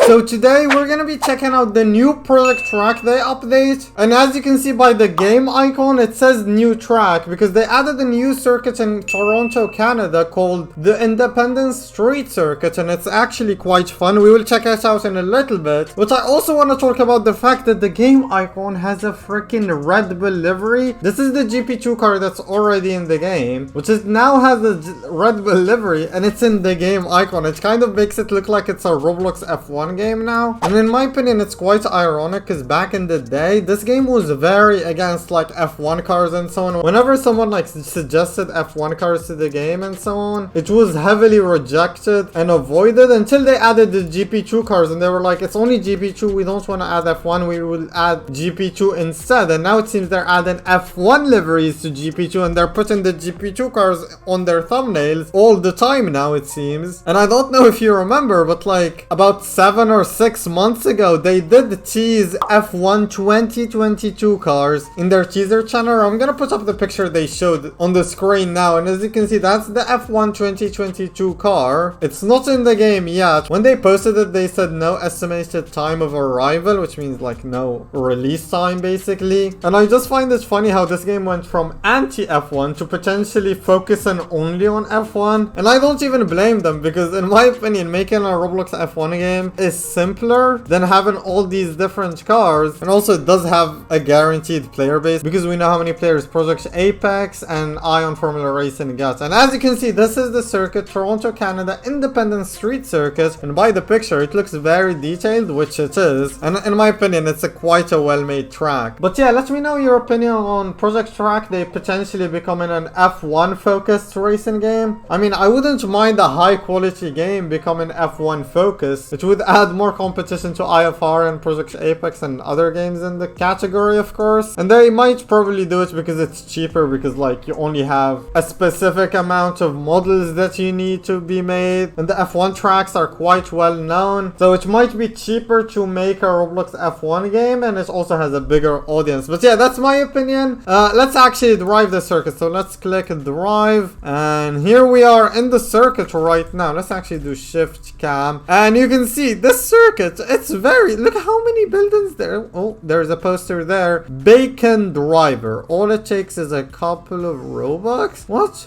So today we're gonna be checking out the new Project Trackday update, and as you can see by the game icon, it says new track because they added a new circuit in Toronto, Canada called the Independence Street Circuit, and it's actually quite fun. We will check it out in a little bit, but I also want to talk about the fact that the game icon has a freaking Red Bull livery. This is the GP2 car that's already in the game, which is now has a Red Bull livery, and it's in the game icon. It kind of makes it look like it's a Roblox F1 game now, and in my opinion it's quite ironic because back in the day this game was very against like F1 cars and so on. Whenever someone like suggested F1 cars to the game and so on, it was heavily rejected and avoided until they added the GP2 cars, and they were like, it's only GP2, we don't want to add F1, we will add GP2 instead. And now it seems they're adding F1 liveries to GP2, and they're putting the GP2 cars on their thumbnails all the time now, it seems. And I don't know if you remember, but like about 7 or 6 months ago they did tease F1 2022 cars in their teaser channel. I'm gonna put up the picture they showed on the screen now, and as you can see that's the F1 2022 car. It's not in the game yet. When they posted it they said no estimated time of arrival, which means like no release time basically. And I just find it funny how this game went from anti-F1 to potentially focusing only on F1, and I don't even blame them because in my opinion making a Roblox F1 game is simpler than having all these different cars, and also it does have a guaranteed player base because we know how many players Project Apex and Ion Formula Racing gets. And as you can see, this is the circuit, Toronto, Canada Independence Street Circuit, and by the picture it looks very detailed, which it is, and in my opinion it's quite a well-made track. But yeah, let me know your opinion on Project Trackday potentially becoming an F1 focused racing game. I mean, I wouldn't mind a high quality game becoming F1 focused. It would add more competition to IFR and Project Apex and other games in the category, of course. And they might probably do it because it's cheaper, because like you only have a specific amount of models that you need to be made, and the F1 tracks are quite well known, so it might be cheaper to make a Roblox F1 game, and it also has a bigger audience. But yeah, that's my opinion. Let's actually drive the circuit, so let's click drive, and here we are in the circuit right now. Let's actually do shift cam, and you can see this circuit, it's very, look how many buildings there. Oh, there's a poster there, Bacon Driver. All it takes is a couple of Robux. What?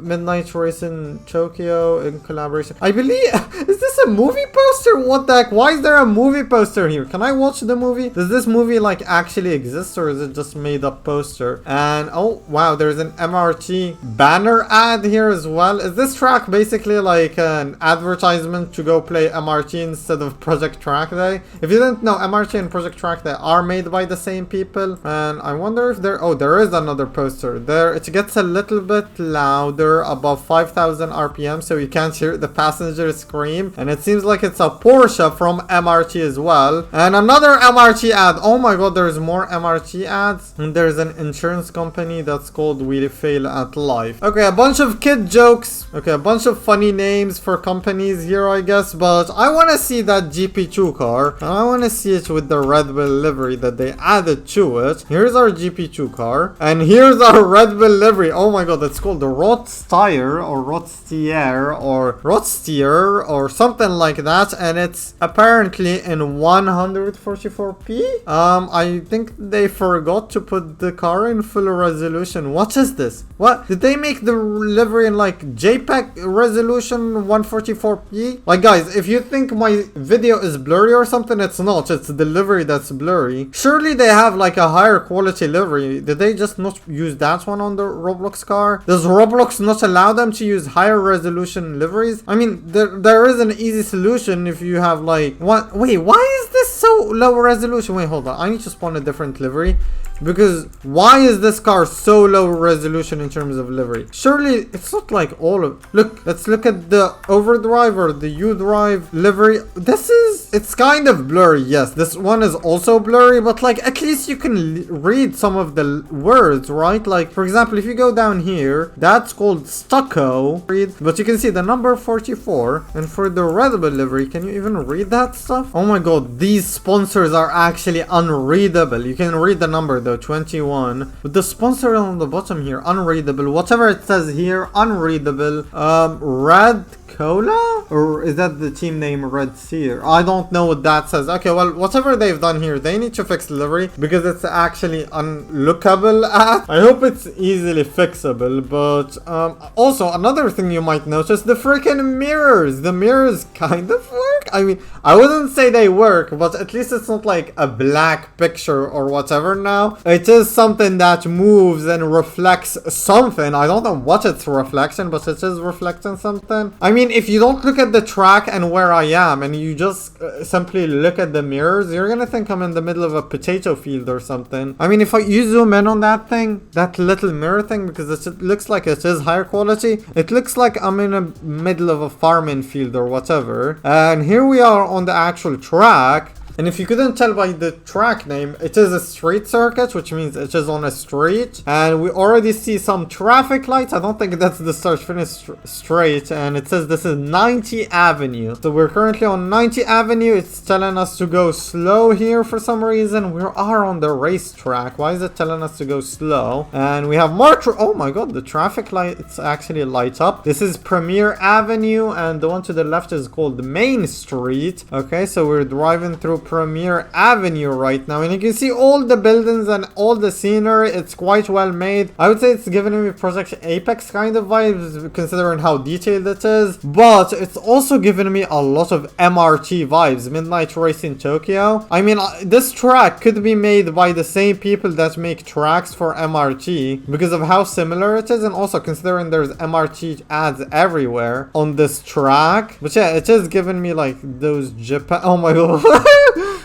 Midnight Race in Tokyo in collaboration, I believe. Is this a movie poster? What the heck? Why is there a movie poster here? Can I watch the movie? Does this movie like actually exist, or is it just made up poster? And oh wow, there's an MRT banner ad here as well. Is this track basically like an advertisement to go play MRT instead of Project Trackday? If you didn't know, MRT and Project Trackday are made by the same people. And I wonder if there, oh, there is another poster there. It gets a little bit louder, above 5,000 RPM, so you can't hear the passenger scream. And it seems like it's a Porsche from MRT as well. And another MRT ad. Oh my god, there's more MRT ads. And there's an insurance company that's called We Fail at Life. Okay, a bunch of kid jokes. Okay, a bunch of funny names for companies here, I guess. But I want to see that GP2 car, and I want to see it with the Red Bull livery that they added to it. Here's our GP2 car, and here's our Red Bull livery. Oh my god, it's called the Rotstier or Rotstier or Rotstier or something like that, and it's apparently in 144p. I think they forgot to put the car in full resolution. What is this? What? Did they make the livery in like JPEG resolution 144p? Like guys, if you think my video is blurry or something, it's not. It's the livery that's blurry. Surely they have like a higher quality livery. Did they just not use that one on the Roblox car? Does Roblox not allow them to use higher resolution liveries? I mean, there is an easy solution if you have like, what? Wait, why is this so low resolution? Wait, hold on. I need to spawn a different livery. Because why is this car so low resolution in terms of livery? Surely it's not like all of, look, let's look at the overdrive or the U-drive livery. This is, it's kind of blurry. Yes, this one is also blurry, but like at least you can read some of the words, right? Like for example, if you go down here, that's called stucco, but you can see the number 44. And for the Red Bull livery, can you even read that stuff? Oh my god, these sponsors are actually unreadable. You can read the number though, 21, with the sponsor on the bottom here, unreadable. Whatever it says here, unreadable. Red Cola? Or is that the team name Red Sea? I don't know what that says. Okay, well, whatever they've done here, they need to fix livery because it's actually unlookable at. I hope it's easily fixable, but also another thing you might notice, the freaking mirrors. The mirrors kind of work. I mean, I wouldn't say they work, but at least it's not like a black picture or whatever now. It is something that moves and reflects something. I don't know what it's reflection, but it is reflecting something. I mean, if you don't look at the track and where I am, and you just simply look at the mirrors, you're gonna think I'm in the middle of a potato field or something. I mean, if you zoom in on that thing, that little mirror thing, because it looks like it is higher quality, it looks like I'm in the middle of a farming field or whatever. And here we are on the actual track. And if you couldn't tell by the track name, it is a street circuit, which means it is on a street. And we already see some traffic lights. I don't think that's the start finish straight. And it says this is 90 Avenue. So we're currently on 90 Avenue. It's telling us to go slow here for some reason. We are on the racetrack. Why is it telling us to go slow? And we have more oh my god, the traffic lights actually light up. This is Premier Avenue, and the one to the left is called Main Street. Okay, so we're driving through Premier Avenue right now, and you can see all the buildings and all the scenery. It's quite well made. I would say it's giving me Project Apex kind of vibes, considering how detailed it is, but it's also giving me a lot of MRT vibes, Midnight Race in Tokyo. I mean, this track could be made by the same people that make tracks for MRT because of how similar it is, and also considering there's MRT ads everywhere on this track. But yeah, it is giving me like those Japan. Oh my god.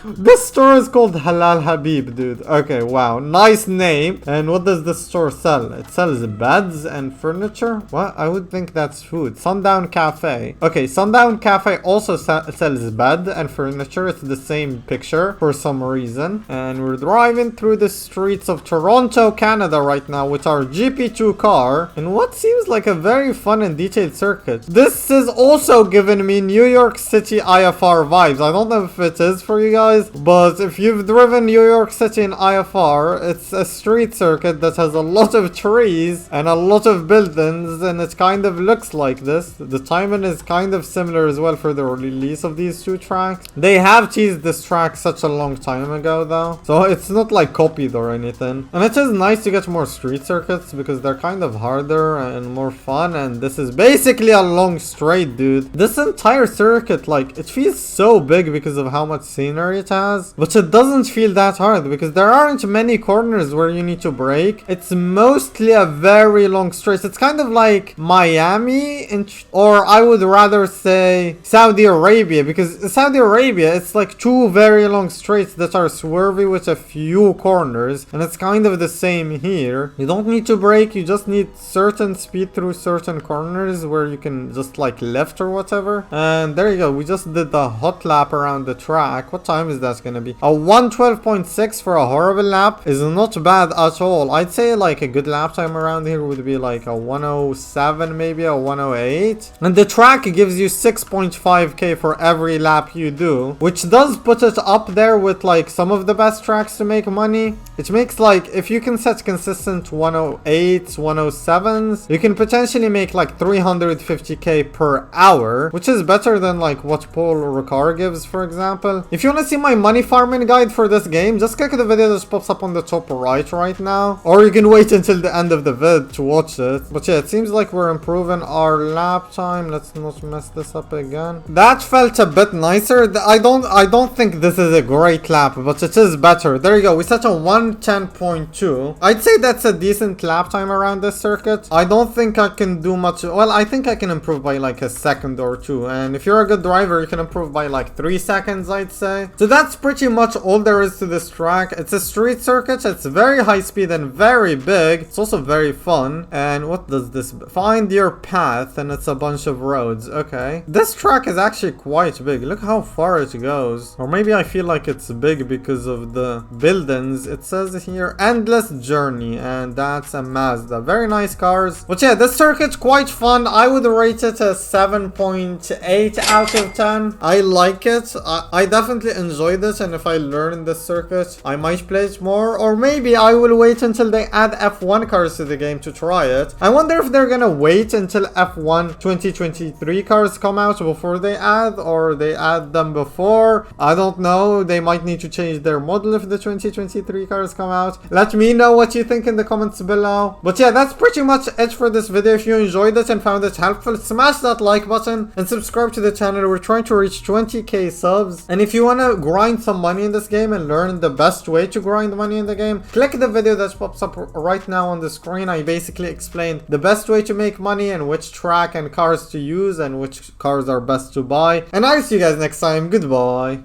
This store is called Halal Habib, dude. Okay, wow. Nice name. And what does this store sell? It sells beds and furniture? What? I would think that's food. Sundown Cafe. Okay, Sundown Cafe also sells bed and furniture. It's the same picture for some reason. And we're driving through the streets of Toronto, Canada right now with our GP2 car in what seems like a very fun and detailed circuit. This is also giving me New York City IFR vibes. I don't know if it is for you guys, but if you've driven New York City in IFR, it's a street circuit that has a lot of trees and a lot of buildings, and it kind of looks like this. The timing is kind of similar as well for the release of these two tracks. They have teased this track such a long time ago though, so it's not like copied or anything. And it is nice to get more street circuits because they're kind of harder and more fun, and this is basically a long straight, dude. This entire circuit, like, it feels so big because of how much scenery it has, but it doesn't feel that hard because there aren't many corners where you need to brake. It's mostly a very long straight. It's kind of like Miami, or I would rather say Saudi Arabia, because Saudi Arabia, it's like two very long straights that are swervy with a few corners, and it's kind of the same here. You don't need to brake, you just need certain speed through certain corners where you can just like left or whatever. And there you go, we just did the hot lap around the track. What time is that gonna be? A 112.6 for a horrible lap is not bad at all. I'd say like a good lap time around here would be like a 107, maybe a 108. And the track gives you 6.5k for every lap you do, which does put it up there with like some of the best tracks to make money. It makes like, if you can set consistent 108s, 107s, you can potentially make like 350k per hour, which is better than like what Paul Ricard gives, for example. If you want to see my money farming guide for this game, just click the video that pops up on the top right now, or you can wait until the end of the vid to watch it. But yeah, it seems like we're improving our lap time. Let's not mess this up again. That felt a bit nicer. I don't think this is a great lap, but it is better. There you go. We set a 110.2. I'd say that's a decent lap time around this circuit. I don't think I can do much. Well, I think I can improve by like a second or two, and if you're a good driver, you can improve by like 3 seconds, I'd say. So that's pretty much all there is to this track. It's a street circuit. It's very high speed and very big. It's also very fun. And what does this? Find your path, and it's a bunch of roads. Okay. This track is actually quite big. Look how far it goes. Or maybe I feel like it's big because of the buildings. It says here, endless journey, and that's a Mazda. Very nice cars. But yeah, this circuit's quite fun. I would rate it a 7.8 out of 10. I like it. I definitely enjoy enjoy this, and if I learn the circuit, I might play it more, or maybe I will wait until they add F1 cars to the game to try it. I wonder if they're gonna wait until F1 2023 cars come out before they add, or they add them before. I don't know. They might need to change their model if the 2023 cars come out. Let me know what you think in the comments below. But yeah, that's pretty much it for this video. If you enjoyed it and found it helpful, smash that like button and subscribe to the channel. We're trying to reach 20k subs. And if you want to grind some money in this game and learn the best way to grind money in the game, click the video that pops up right now on the screen. I basically explained the best way to make money and which track and cars to use and which cars are best to buy. And I'll see you guys next time. Goodbye.